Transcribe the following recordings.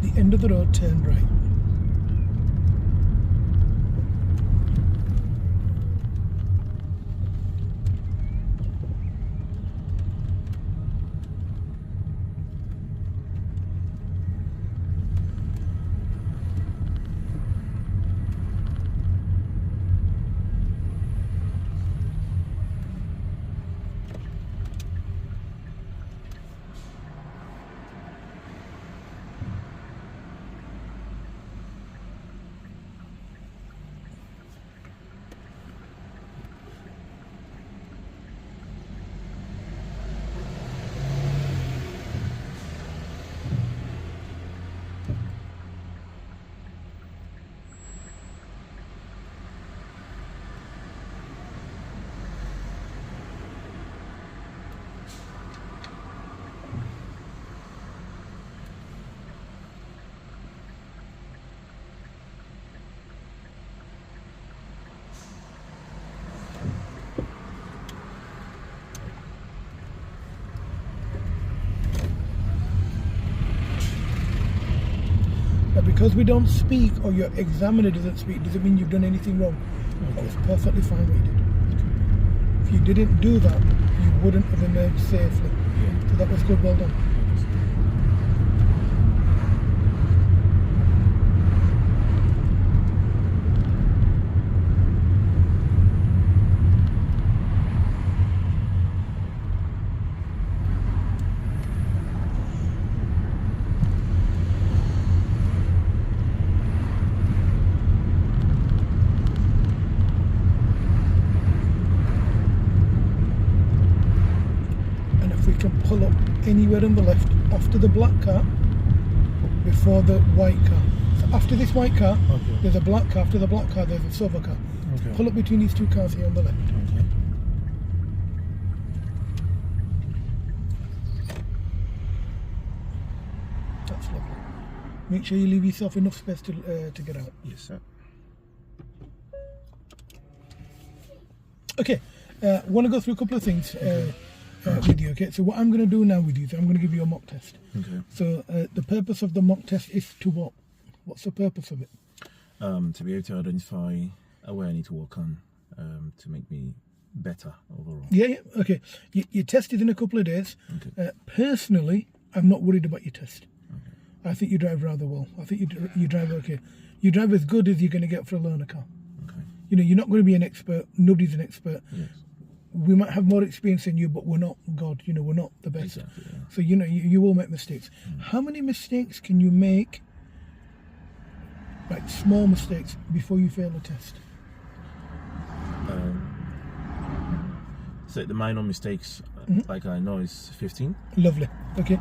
the end of the road, turn right. Because we don't speak, or your examiner doesn't speak, doesn't mean you've done anything wrong. That was perfectly fine what you did. If you didn't do that, you wouldn't have emerged safely. Yeah. So that was good, well done. Pull up anywhere on the left after the black car before the white car. So after this white car, okay, there's a black car. After the black car, there's a silver car. Okay. Pull up between these two cars here on the left. Okay. That's lovely. Make sure you leave yourself enough space to get out. Yes, sir. Okay, want to go through a couple of things with you. Okay, so what I'm going to do now with you is I'm going to give you a mock test. Okay. So the purpose of the mock test is to what? What's the purpose of it? To be able to identify where I need to work on to make me better overall. Yeah. Okay. Your test is in a couple of days. Okay. Personally, I'm not worried about your test. Okay. I think you drive rather well. I think you drive okay. You drive as good as you're going to get for a learner car. Okay. You know, you're not going to be an expert. Nobody's an expert. Yes. We might have more experience than you, but we're not God. You know, we're not the best. Exactly. Yeah. So, you know, you will make mistakes. How many mistakes can you make, like small mistakes, before you fail a test? So the minor mistakes, like I know, is 15. Lovely. Okay.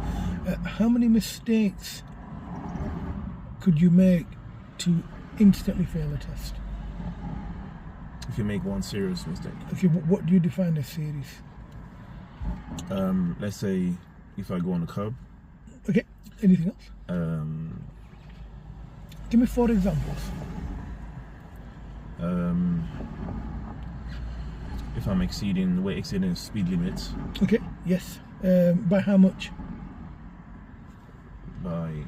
How many mistakes could you make to instantly fail a test? If you make one serious mistake. Okay, what do you define as serious? Let's say if I go on the curb. Okay. Anything else? Give me 4 examples. If I'm exceeding the speed limit. Okay. Yes. By how much? By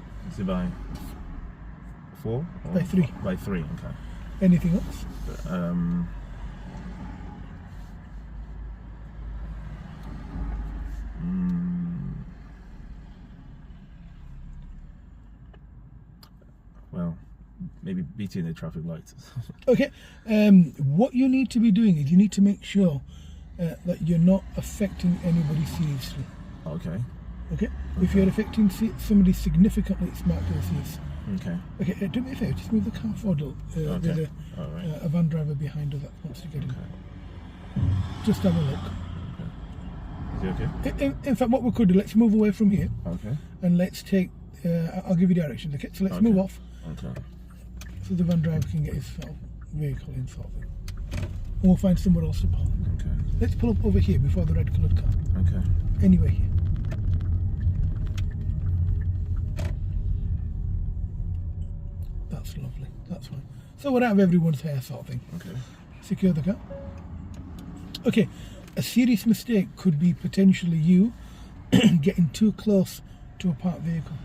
4? By 3. By 3. Okay. Anything else? Well, maybe beating the traffic lights. Okay. What you need to be doing is you need to make sure that you're not affecting anybody seriously. Okay. Okay. If you're affecting somebody significantly, it's marked as serious. Okay. Okay. Do me a favour. Just move the car forward. There's Okay. All right. a van driver behind us that wants to get in. Okay. Just have a look. Is it okay? In fact, what we could do, let's move away from here Okay. and let's take. I'll give you directions. Okay. So let's move off Okay. so the van driver can get his vehicle in. Sort of thing. And we'll find somewhere else to park. Okay. Let's pull up over here before the red coloured car. Okay. Anyway, here. That's lovely. That's fine. So we're out of everyone's hair, sort of thing. Okay. Secure the car. Okay. A serious mistake could be potentially you getting too close to a parked vehicle.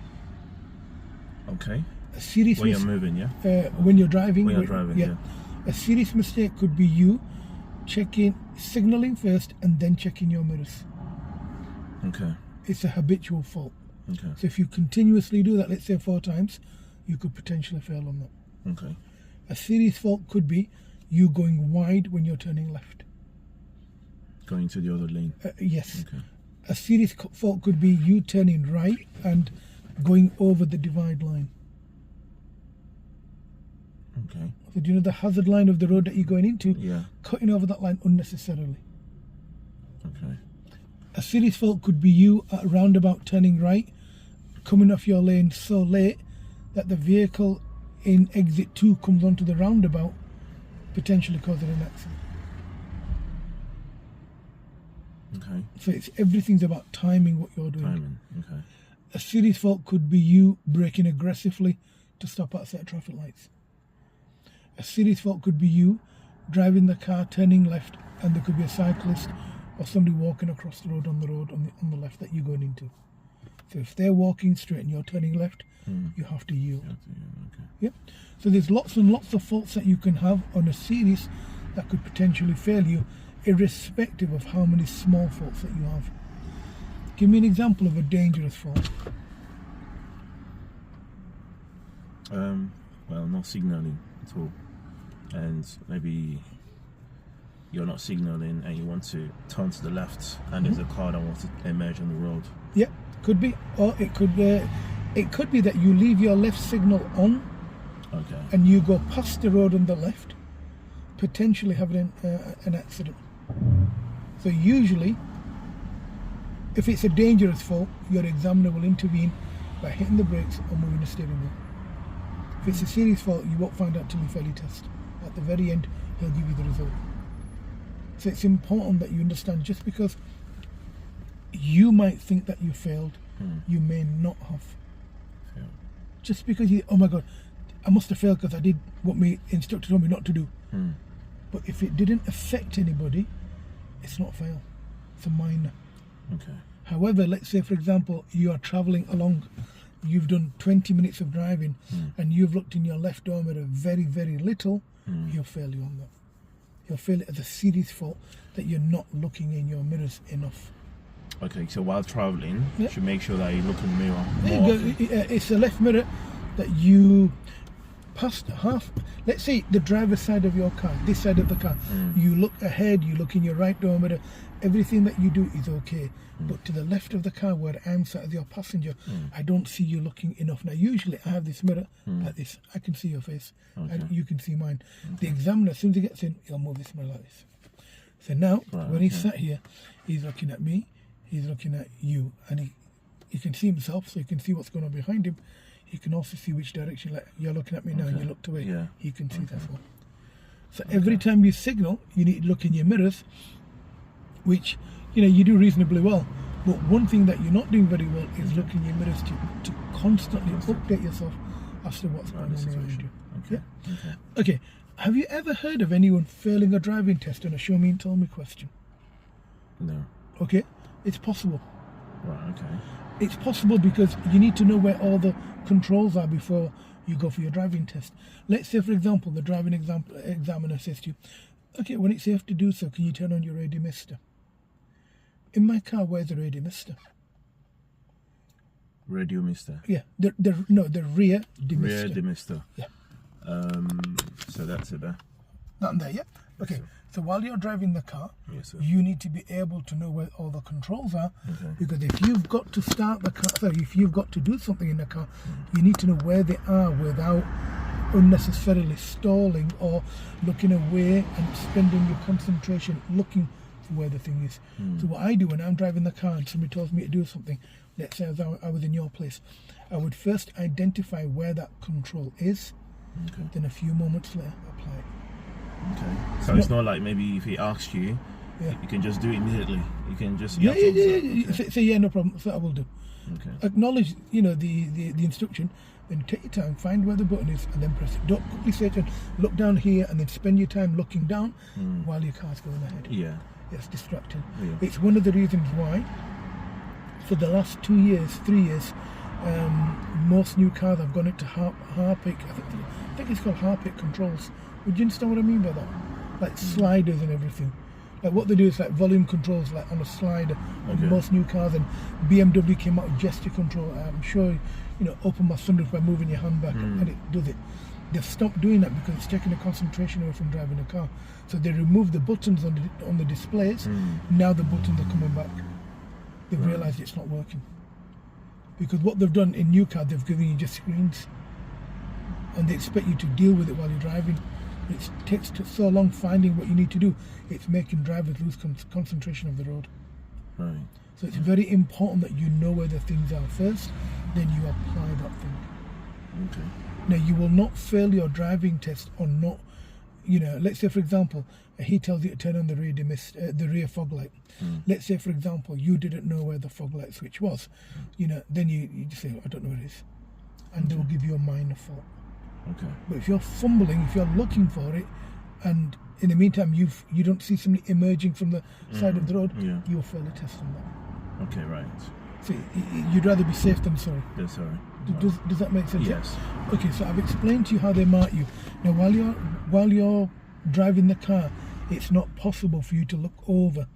Okay. A serious When you're moving, yeah? when you're driving. When you're driving, yeah. A serious mistake could be you signaling first and then checking your mirrors. Okay. It's a habitual fault. Okay. So if you continuously do that, let's say 4 times, you could potentially fail on that. Okay. A serious fault could be you going wide when you're turning left. Going to the other lane. Yes. Okay. A serious fault could be you turning right and going over the divide line. Okay. So do you know the hazard line of the road that you're going into? Yeah. Cutting over that line unnecessarily. Okay. A serious fault could be you at a roundabout turning right, coming off your lane so late that the vehicle in exit 2 comes onto the roundabout, potentially causing an accident. Okay. So everything's about timing what you're doing. Timing. Okay. A serious fault could be you braking aggressively to stop at set traffic lights. A serious fault could be you driving the car, turning left, and there could be a cyclist or somebody walking across the road on the left that you're going into. So if they're walking straight and you're turning left, you have to yield. Okay. Yep. So there's lots and lots of faults that you can have on a series that could potentially fail you, irrespective of how many small faults that you have. Give me an example of a dangerous fault. Well, not signaling at all, and maybe you're not signaling and you want to turn to the left, and there's a car that wants to emerge on the road. Yeah, could be, or it could be that you leave your left signal on, Okay. and you go past the road on the left, potentially having an accident. So usually, if it's a dangerous fault, your examiner will intervene by hitting the brakes or moving the steering wheel. If it's a serious fault, you won't find out till you fail your test. At the very end, he'll give you the result. So it's important that you understand, just because you might think that you failed, you may not have. Yeah. Just because oh my God, I must have failed because I did what my instructor told me not to do. But if it didn't affect anybody, it's not fail. It's a minor. Okay. However, let's say, for example, you are travelling along, you've done 20 minutes of driving, and you've looked in your left door mirror very, very little, he'll fail you on that. He'll fail it as a serious fault that you're not looking in your mirrors enough. Okay, so while travelling, you should make sure that you look in the mirror There more you go. often. It's the left mirror that you passed half. Let's say the driver's side of your car, this side of the car. You look ahead, you look in your right door mirror. Everything that you do is okay. But to the left of the car, where I'm sat as your passenger, I don't see you looking enough. Now, usually I have this mirror like this. I can see your face, and you can see mine. The examiner, as soon as he gets in, he'll move this mirror like this. So now, when he's sat here, he's looking at me, he's looking at you, and he can see himself, so he can see what's going on behind him. He can also see which direction, like you're looking at me now and you looked away. Yeah. He can see that as well. So every time you signal, you need to look in your mirrors, which, you do reasonably well. But one thing that you're not doing very well is looking in your mirrors to constantly update yourself as to what's going on around you. Okay. Yeah? Okay. Have you ever heard of anyone failing a driving test on a show me and tell me question? No. Okay. It's possible. Right, okay. It's possible because you need to know where all the controls are before you go for your driving test. Let's say, for example, the driving examiner says to you, okay, when it's safe to do so, can you turn on your rear demister? In my car, where's the rear demister? Radio mister. Yeah, the rear demister. Rear demister. Yeah. So that's it there. Not there, yeah? Okay, so while you're driving the car, you need to be able to know where all the controls are, because if you've got to start the car, if you've got to do something in the car, you need to know where they are without unnecessarily stalling or looking away and spending your concentration looking for where the thing is. So what I do when I'm driving the car and somebody tells me to do something, let's say I was in your place, I would first identify where that control is, then a few moments later apply it. Okay. So it's not like maybe if he asks you, you can just do it immediately. You can just Yeah. Okay. Say yeah, no problem. So I will do. Okay. Acknowledge, the instruction. Then take your time, find where the button is, and then press it. Don't quickly say to look down here and then spend your time looking down while your car's going ahead. Yeah. It's distracting. Yeah. It's one of the reasons why, for the last 2 years, 3 years, Most new cars have gone into Harpic. I think it's called Harpic controls. Would you understand what I mean by that? Like sliders and everything. Like what they do is like volume controls, like on a slider on most new cars. And BMW came out with gesture control. I'm sure open my sunroof by moving your hand back, and it does it. They've stopped doing that because it's taking the concentration away from driving a car. So they removed the buttons on the displays. Now the buttons are coming back. They've realised it's not working. Because what they've done in new cars, they've given you just screens, and they expect you to deal with it while you're driving. It takes so long finding what you need to do. It's making drivers lose concentration of the road. Right. So it's very important that you know where the things are first, then you apply that thing. Okay. Now you will not fail your driving test or not. Let's say for example, he tells you to turn on the rear fog light. Let's say for example, you didn't know where the fog light switch was. Then you just say, I don't know where it is, and they will give you a minor fault. Okay. But if you're fumbling, if you're looking for it, and in the meantime you don't see somebody emerging from the side of the road, you'll fail the test on that. Okay, right. So you'd rather be safe than sorry. Yeah, sorry. Does that make sense? Yes. Okay, so I've explained to you how they mark you. Now, while you're driving the car, it's not possible for you to look over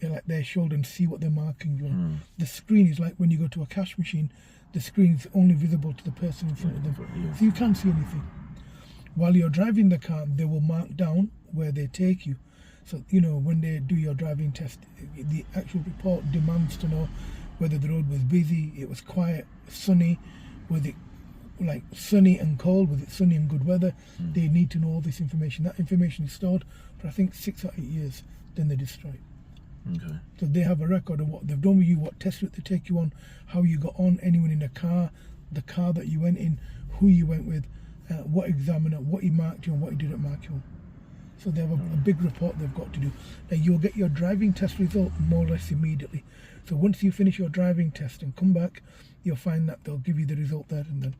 like their shoulder and see what they're marking you on. The screen is like when you go to a cash machine, the screen is only visible to the person in front of them. So you can't see anything. While you're driving the car, they will mark down where they take you. So, when they do your driving test, the actual report demands to know whether the road was busy, it was quiet, sunny, was it like sunny and cold, was it sunny and good weather. They need to know all this information. That information is stored for I think 6 or 8 years, then they destroy it. Okay. So they have a record of what they've done with you, what test route they take you on, how you got on, anyone in the car that you went in, who you went with, what examiner, what he marked you and what he didn't mark you on. So they have a big report they've got to do. Now you'll get your driving test result more or less immediately. So once you finish your driving test and come back, you'll find that they'll give you the result there and then.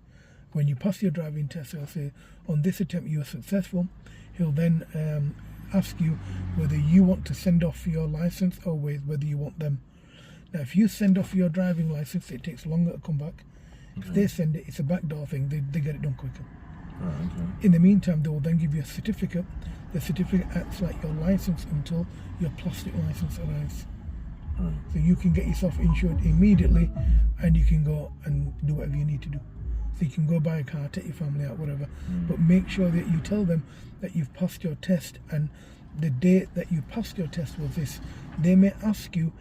When you pass your driving test, they'll say, on this attempt you were successful. He'll then ask you whether you want to send off your license or whether you want them. Now if you send off your driving license, it takes longer to come back. If they send it, it's a backdoor thing, they get it done quicker. In the meantime, they will then give you a certificate. The certificate acts like your license until your plastic license arrives. So you can get yourself insured immediately, and you can go and do whatever you need to do. So you can go buy a car, take your family out, whatever. But make sure that you tell them that you've passed your test, and the date that you passed your test was this. They may ask you,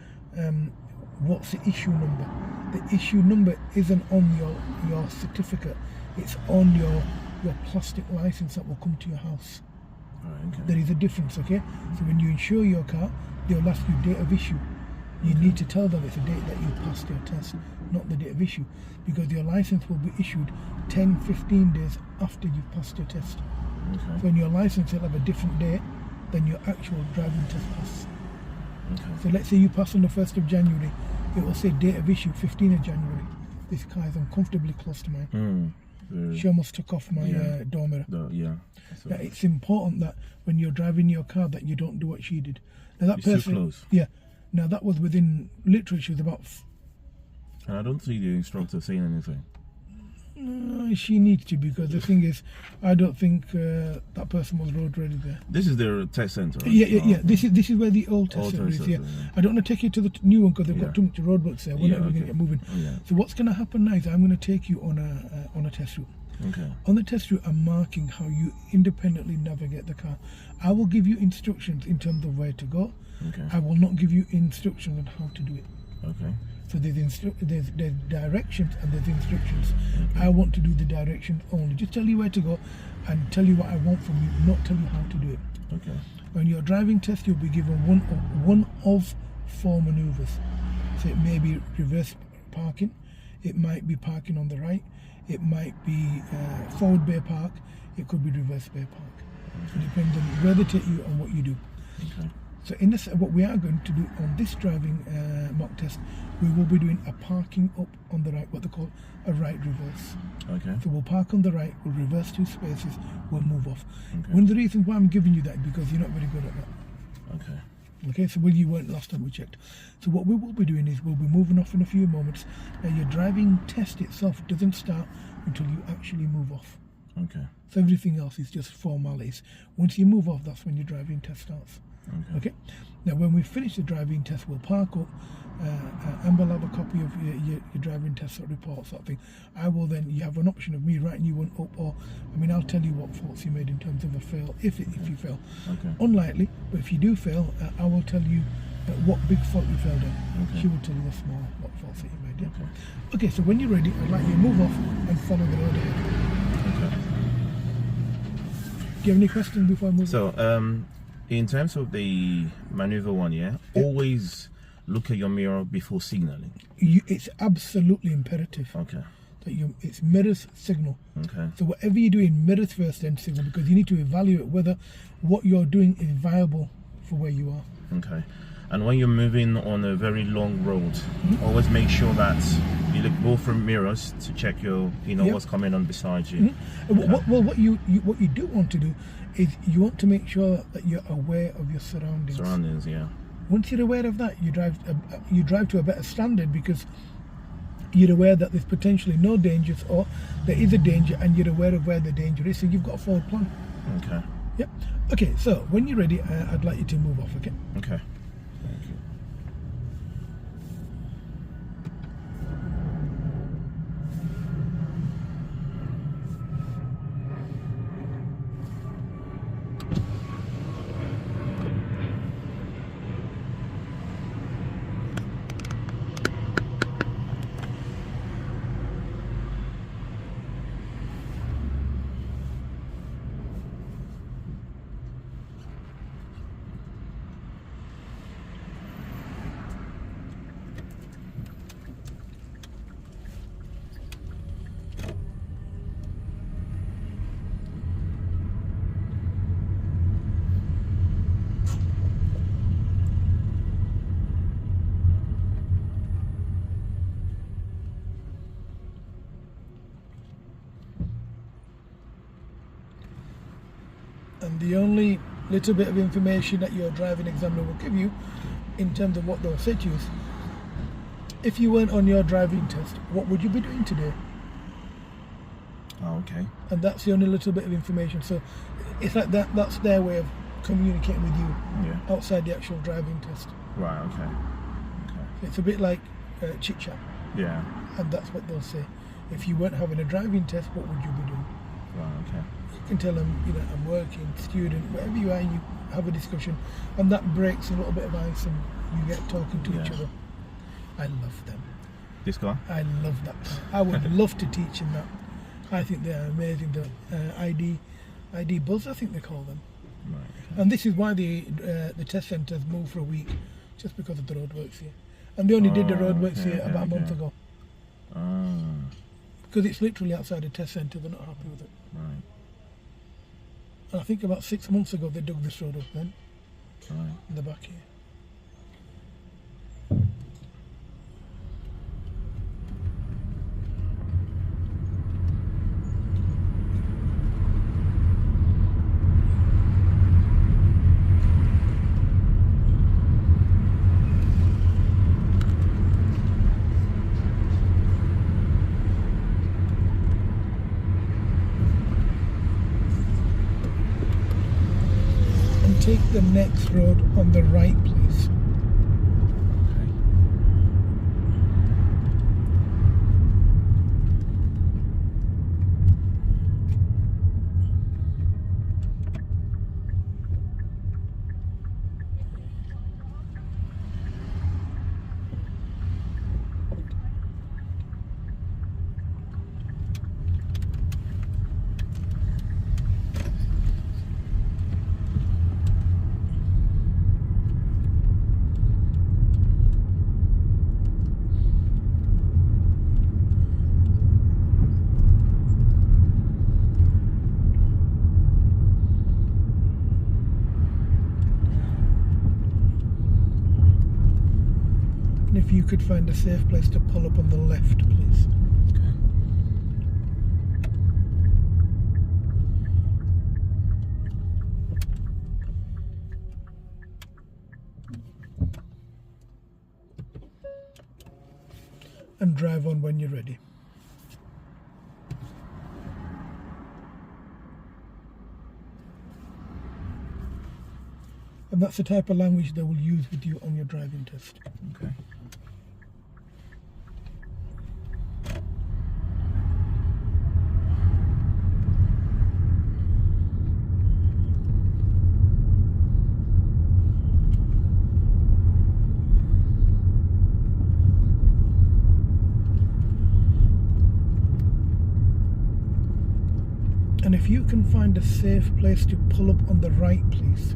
what's the issue number? The issue number isn't on your certificate. It's on your plastic license that will come to your house. There is a difference, okay? So when you insure your car, they'll ask you date of issue. You need to tell them it's a date that you passed your test, not the date of issue, because your license will be issued 10-15 days after you've passed your test. So on your license will have a different date than your actual driving test pass. So let's say you pass on the 1st of January, it will say date of issue 15th of January. This car is uncomfortably close to mine. She almost took off my door mirror. Now, it's important that when you're driving your car that you don't do what she did. Now that person, too close. Now that was within, literally she was about. And I don't see the instructor saying anything. She needs to, because the thing is, I don't think that person was road ready there. This is their test center. Right? Yeah. This is where the old test center is. I don't want to take you to the new one because they've got too much roadworks there. We're not even going to get moving. So what's going to happen now is I'm going to take you on a test route. On the test route, I'm marking how you independently navigate the car. I will give you instructions in terms of where to go. I will not give you instructions on how to do it. So there's directions and there's instructions. I want to do the directions only. Just tell you where to go and tell you what I want from you, not tell you how to do it. On your driving test, you'll be given one of 4 maneuvers. So it may be reverse parking, it might be parking on the right, it might be forward bay park, it could be reverse bay park. It depends on where they take you and what you do. So in this, what we are going to do on this driving mock test, we will be doing a parking up on the right, what they call a right reverse. So we'll park on the right, we'll reverse 2 spaces, we'll move off. One of the reasons why I'm giving you that is because you're not very good at that. Okay, so you weren't last time we checked. So what we will be doing is we'll be moving off in a few moments. Now your driving test itself doesn't start until you actually move off. Okay. So everything else is just formalities. Once you move off, that's when your driving test starts. Okay. Now when we finish the driving test, we'll park up. Amber will have a copy of your driving test report, sort of thing. I will then, you have an option of me writing you one up, or I'll tell you what faults you made in terms of a fail, if you fail. Okay. Unlikely, but if you do fail, I will tell you what big fault you failed in. Okay. She will tell you the small what faults that you made. Yeah? Okay. Okay, so when you're ready, I'd like you to move off and follow the road ahead. Okay. Do you have any questions before I move? So, in terms of the maneuver one, always look at your mirror before signaling. It's absolutely imperative. Okay. That it's mirrors, signal. Okay. So whatever you're doing, mirrors first, then signal, because you need to evaluate whether what you're doing is viable for where you are. Okay. And when you're moving on a very long road, always make sure that you look both from mirrors to check what's coming on beside you. Okay. Well, what you do want to do is you want to make sure that you're aware of your surroundings. Surroundings, yeah. Once you're aware of that, you drive to a better standard, because you're aware that there's potentially no dangers, or there is a danger and you're aware of where the danger is, so you've got a forward plan. Okay. Yeah. Okay, so when you're ready, I'd like you to move off, okay? Okay. Thank you. And the only little bit of information that your driving examiner will give you in terms of what they'll say to you is, if you weren't on your driving test, what would you be doing today? Oh, okay. And that's the only little bit of information. So it's like that's their way of communicating with you outside the actual driving test. Right, okay. It's a bit like chit chat. Yeah. And that's what they'll say. If you weren't having a driving test, what would you be doing? Right, okay. You can tell them, I'm working, student, wherever you are, you have a discussion, and that breaks a little bit of ice, and you get talking to each other. I love them. This guy? I love that. I would love to teach in that. I think they are amazing. The ID Buzz, I think they call them. Right, okay. And this is why the test centres moved for a week, just because of the roadworks here. And they only did the roadworks here about a month ago. Because it's literally outside the test centre, they're not happy with it. Right. And I think about 6 months ago they dug this road up then, Right. in the back here. Take the next road on the right, please. If you could find a safe place to pull up on the left, please. drive on when you're ready. And that's the type of language they will use with you on your driving test. Okay. And if you can find a safe place to pull up on the right, please.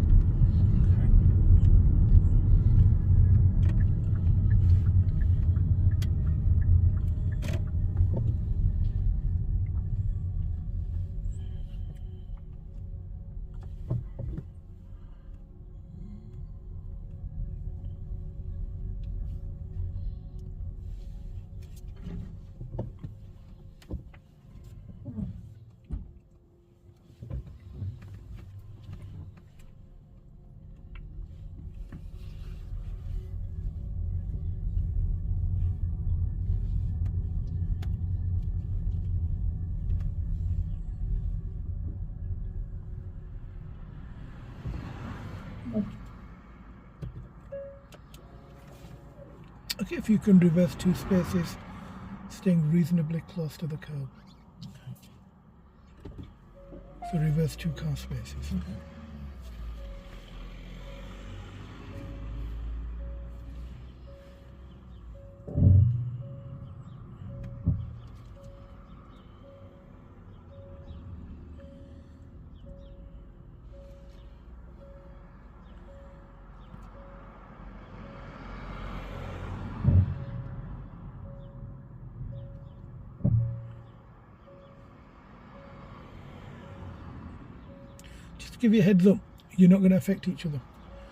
Okay, if you can reverse 2 spaces, staying reasonably close to the curb. So reverse 2 car spaces. Just to give you a heads up, you're not going to affect each other.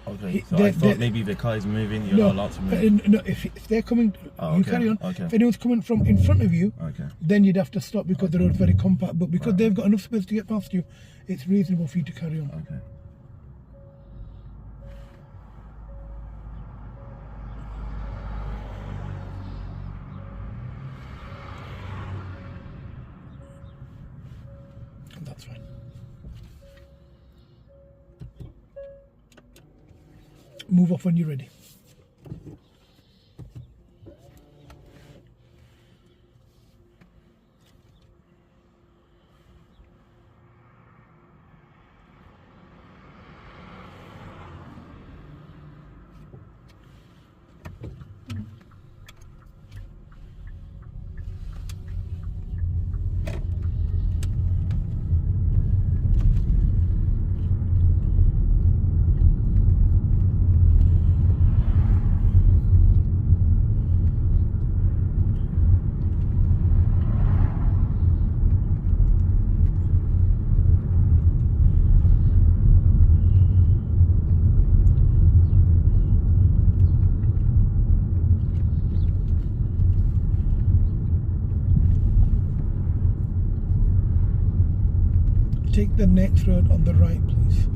Okay, so I thought maybe if the car is moving, you're not allowed to move. No, if they're coming, you carry on. Okay. If anyone's coming from in front of you, Okay. then you'd have to stop because the road's very compact. But because they've got enough space to get past you, it's reasonable for you to carry on. Okay. That's fine. Move off when you're ready. Take the next road on the right, please.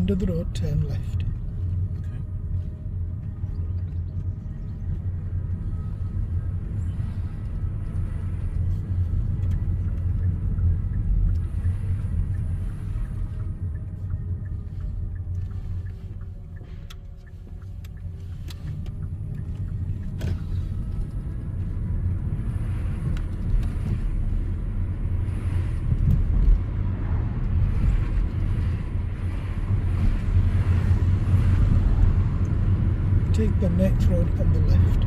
end of the road, turn left. Okay. Take the next road on the left.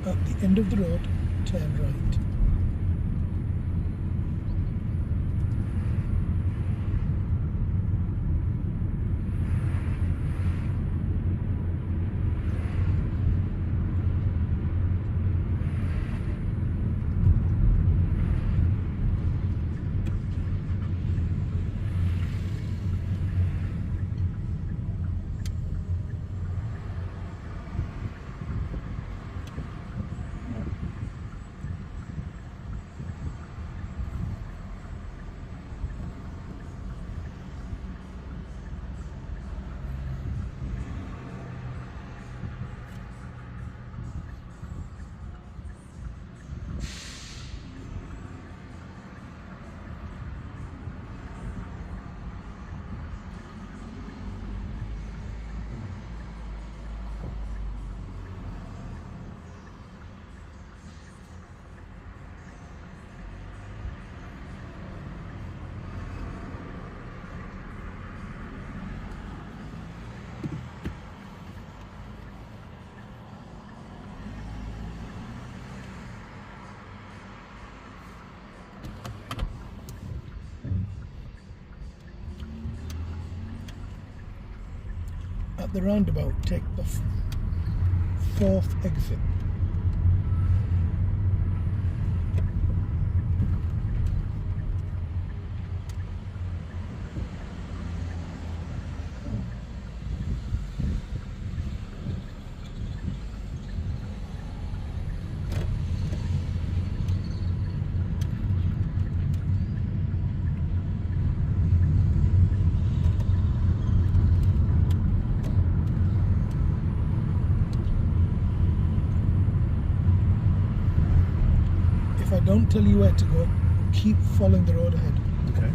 At the end of the road, turn right. At the roundabout, take the fourth exit. If I don't tell you where to go, keep following the road ahead. Okay.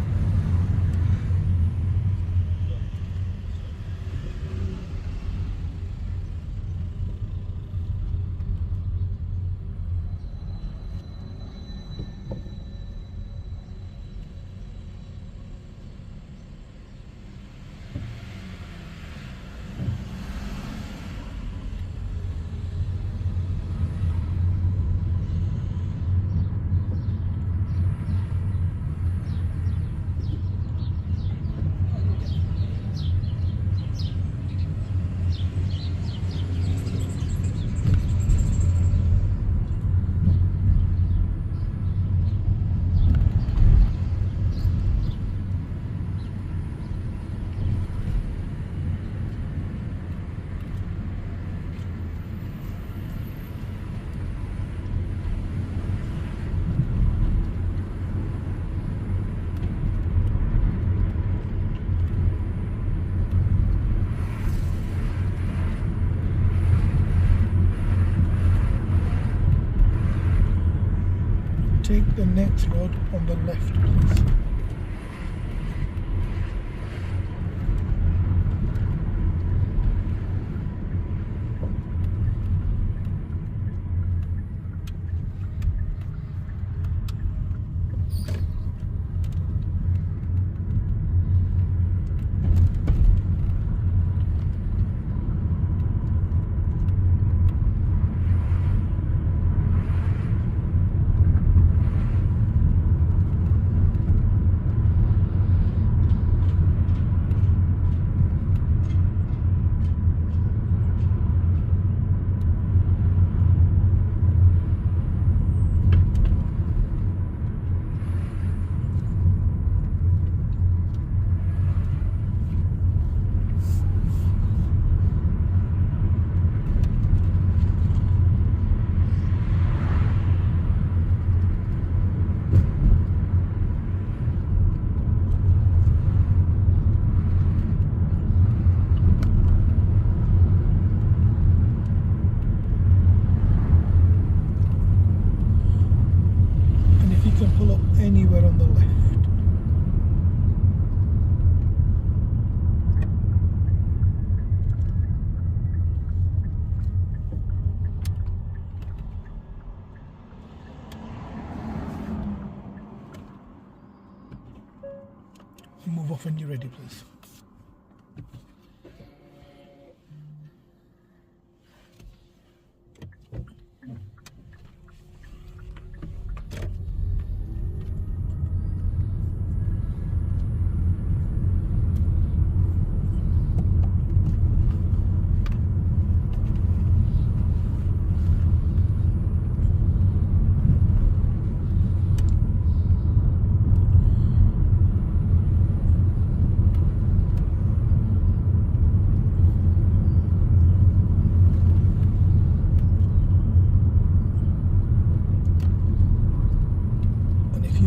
Take the next road on the left, please. Move off when you're ready, please.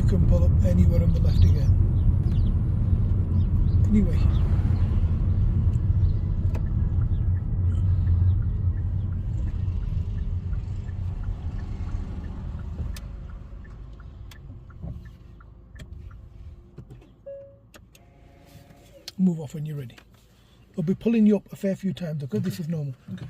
Can pull up anywhere on the left again. Anyway. Move off when you're ready. I'll be pulling you up a fair few times, okay? This is normal. Okay.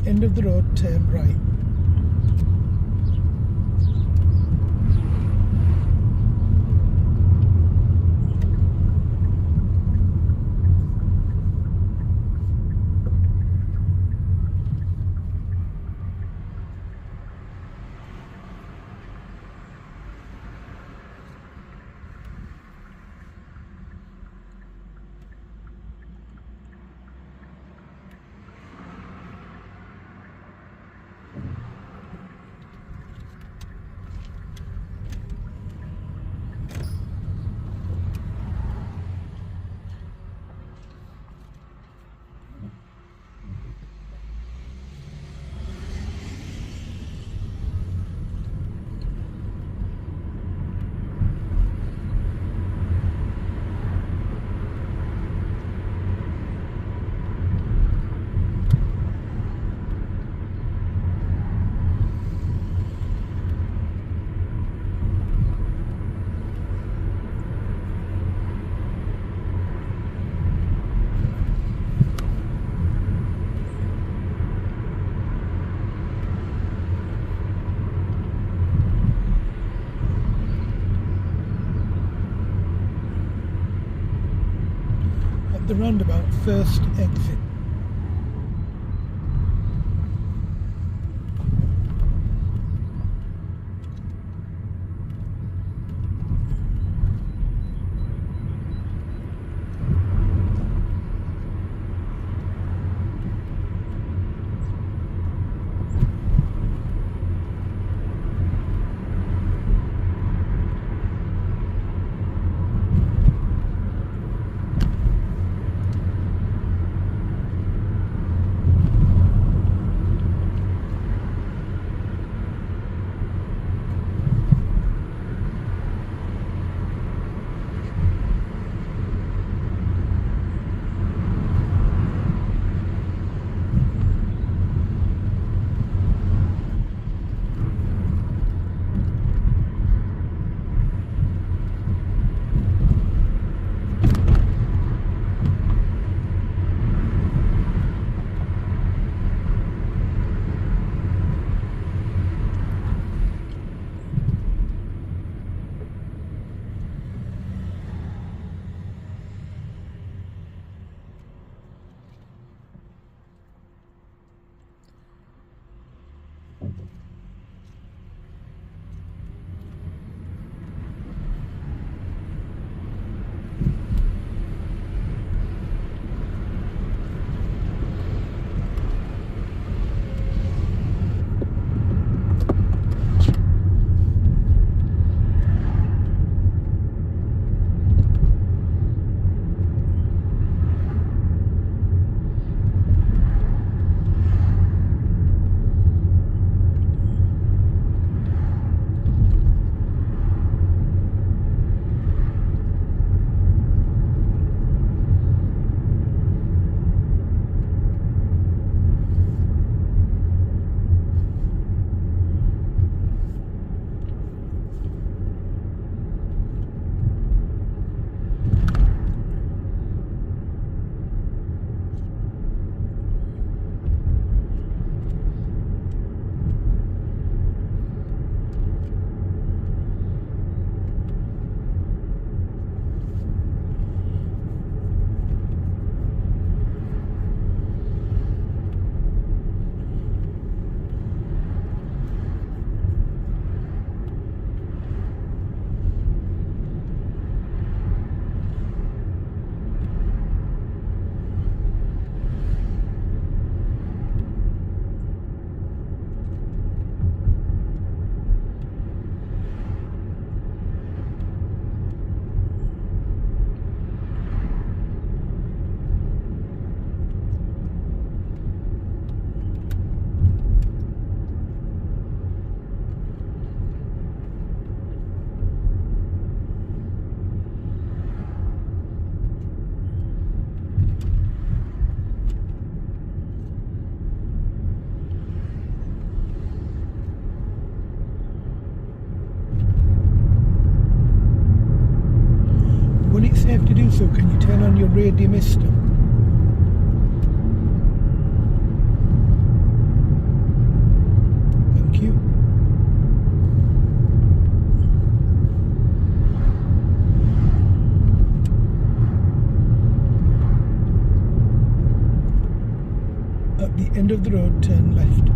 End of the road, turn right. The roundabout, first exit. When it's safe to do so, can you turn on your rear demister? Thank you. At the end of the road, turn left.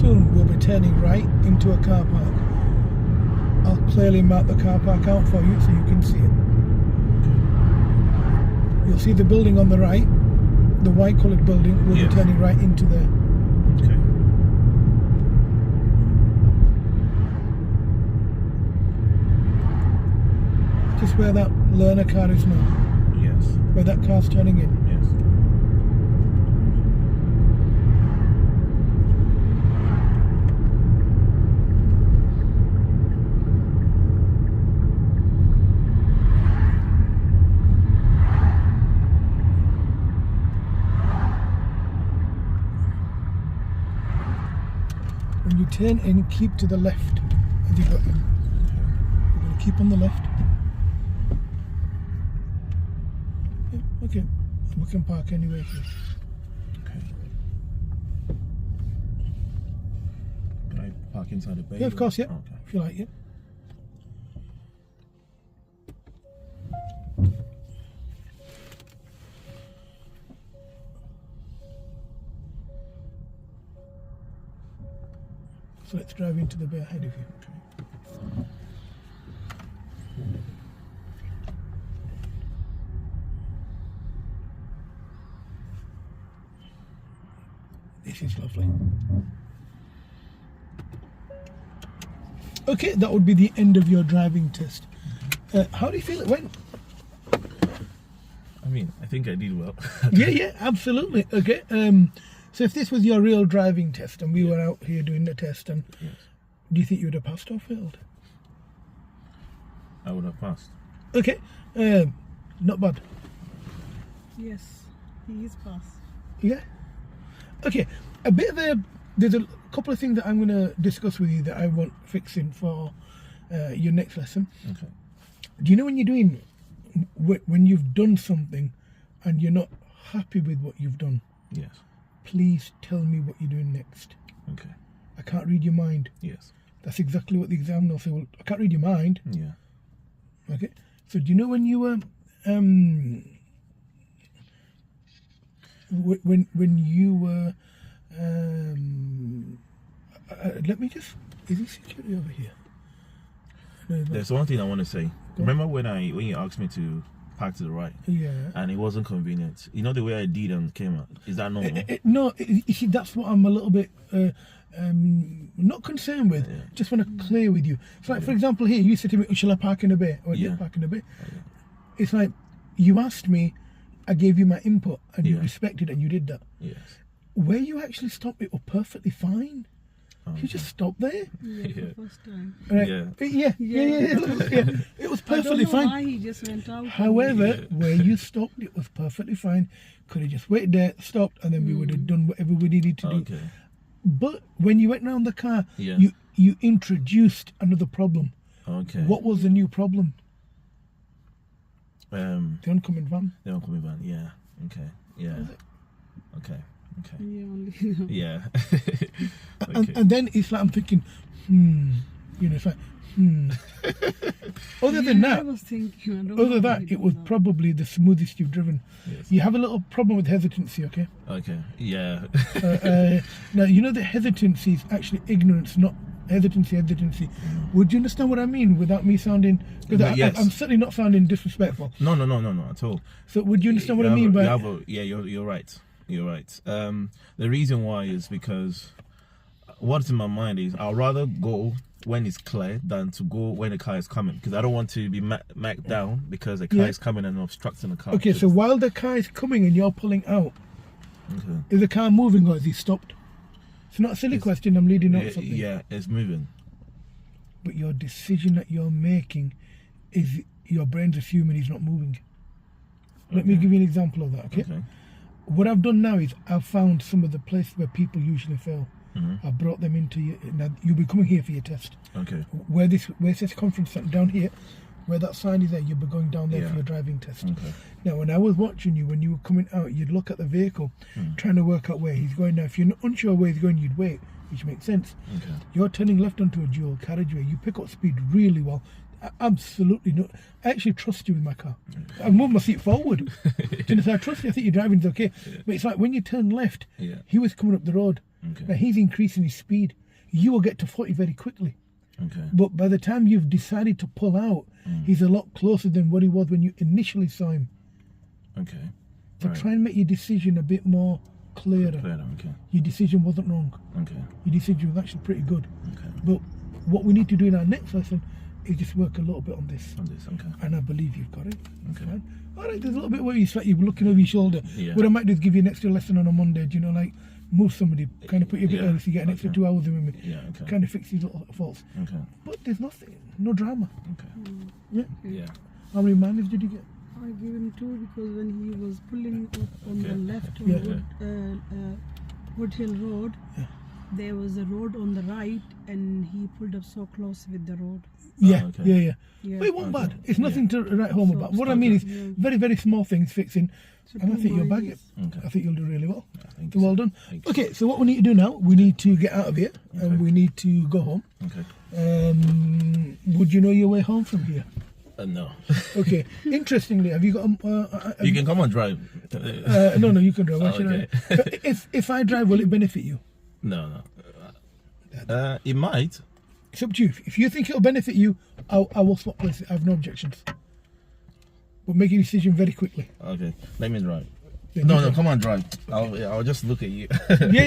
soon we'll be turning right into a car park. I'll clearly mark the car park out for you so you can see it. You'll see the building on the right, the white coloured building. We'll be turning right into there. Okay. Just where that learner car is now. Yes. Where that car's turning in. Yes. When you turn in, keep to the left. Have you got him? You're going to keep on the left. Yeah, okay. We can park anywhere here. Okay. Can I park inside the bay? Yeah, of course, yeah. Okay. If you like, yeah. So let's drive into the bay ahead of you. This is lovely. Okay, that would be the end of your driving test. How do you feel it went? I mean, I think I did well. Yeah, absolutely. Okay. So if this was your real driving test and we were out here doing the test, and do you think you would have passed or failed? I would have passed. Okay. Not bad. Yes, he is passed. Yeah. Okay. There's a couple of things that I'm going to discuss with you that I want fixing for your next lesson. Okay. Do you know when you're doing, when you've done something and you're not happy with what you've done? Yes. Please tell me what you're doing next. Okay. I can't read your mind. Yes. That's exactly what the examiner will say. Well, I can't read your mind. Yeah. Okay. So do you know when you were when you were let me just, is there security over here? No, There's one thing I want to say. Remember when you asked me to park to the right? yeah. And it wasn't convenient. You know the way I did and came out? Is that normal? No, you see, that's what I'm a little bit not concerned with. Yeah. Just want to clear with you. It's like, for example, here you said to me, "Shall I park in a bit?" Or Yeah. park in a bit. Yeah. It's like you asked me, I gave you my input, and you Yeah. respected, and you did that. Yes. Where you actually stopped, it was perfectly fine. You just stopped there. Yeah, Yeah. the first time. Right? Yeah. Yeah. It was perfectly I don't know fine. why he just went out. However, where you stopped, it was perfectly fine. Could have just waited there, stopped, and then we would have done whatever we needed to do. Okay. But when you went round the car, Yeah. you introduced another problem. Okay. What was the new problem? The The oncoming van. oncoming van. Yeah. Okay. Yeah. Okay. Okay. Yeah, only. Yeah. And then it's like I'm thinking, it's like, Other than I that, was thinking, I don't other know than that, why it was did that. probably the smoothest you've driven. Yes. You have a little problem with hesitancy, okay? Okay. Yeah. Now, you know that hesitancy is actually ignorance, not hesitancy. Would you understand what I mean without me sounding... Because Yes. I'm certainly not sounding disrespectful. No, at all. So would you understand what I mean by... You're right. You're right. The reason why is because what's in my mind is I'd rather go when it's clear than to go when the car is coming, because I don't want to be macked down because the car is coming and obstructing the car. Okay, so while the car is coming and you're pulling out, Okay. is the car moving or is he stopped? It's not a silly question, I'm leading up something. Yeah, it's moving. But your decision that you're making is your brain's assuming he's not moving. Let me give you an example of that, okay? What I've done now is I've found some of the places where people usually fail. I've brought them into you. Now you'll be coming here for your test. Okay. Where this conference center down here, where that sign is there, you'll be going down there for your driving test. Okay. Now, when I was watching you, when you were coming out, you'd look at the vehicle, trying to work out where he's going. Now, if you're unsure where he's going, you'd wait, which makes sense. Okay. You're turning left onto a dual carriageway. You pick up speed really well. Absolutely not. I actually trust you with my car. I moved my seat forward. So I trust you. I think your driving's okay. But it's like when you turn left, Yeah. he was coming up the road. Okay. Now he's increasing his speed. You will get to 40 very quickly. Okay. But by the time you've decided to pull out, he's a lot closer than what he was when you initially saw him. Okay. So Right. try and make your decision a bit more clearer. Okay. Your decision wasn't wrong. Okay. Your decision was actually pretty good. Okay. But what we need to do in our next lesson is just work a little bit on this. On this. Okay. And I believe you've got it. It's Okay. fine. All right, there's a little bit where it's like you're looking over your shoulder. Yeah. What I might do is give you an extra lesson on a Monday, do you know, like move somebody, kind of put you a bit Yeah. early so you get an extra 2 hours in with me. Yeah. Okay. Kind of fix these little faults. Okay. But there's nothing, no drama. Okay. Yeah. Yeah. How many minors did you get? I gave him 2 because when he was pulling up on Okay. the left on Yeah. Woodhill Road, Yeah. there was a road on the right, and he pulled up so close with the road. Yeah, okay. yeah. Yeah. But it wasn't Okay. bad. It's nothing to write home So- about. What I mean is Yeah. very, very small things fixing. So And I 2 think you'll bag it. minors. Okay. I think you'll do really well. Thank you. Well sir. done. Thank you. Okay, so what we need to do now, we need to get out of here Okay. and we need to go home. Okay. Would you know your way home from here? No. Okay. Interestingly, have you got? You can come and drive. No, you can drive. Why should Okay. I? If I drive, will it benefit you? No. It might. It's up to you. If you think it'll benefit you, I will swap places. I have no objections. But make a decision very quickly. Okay. Let me drive. Yeah, No, you can. come on, drive. I'll just look at you. Yeah.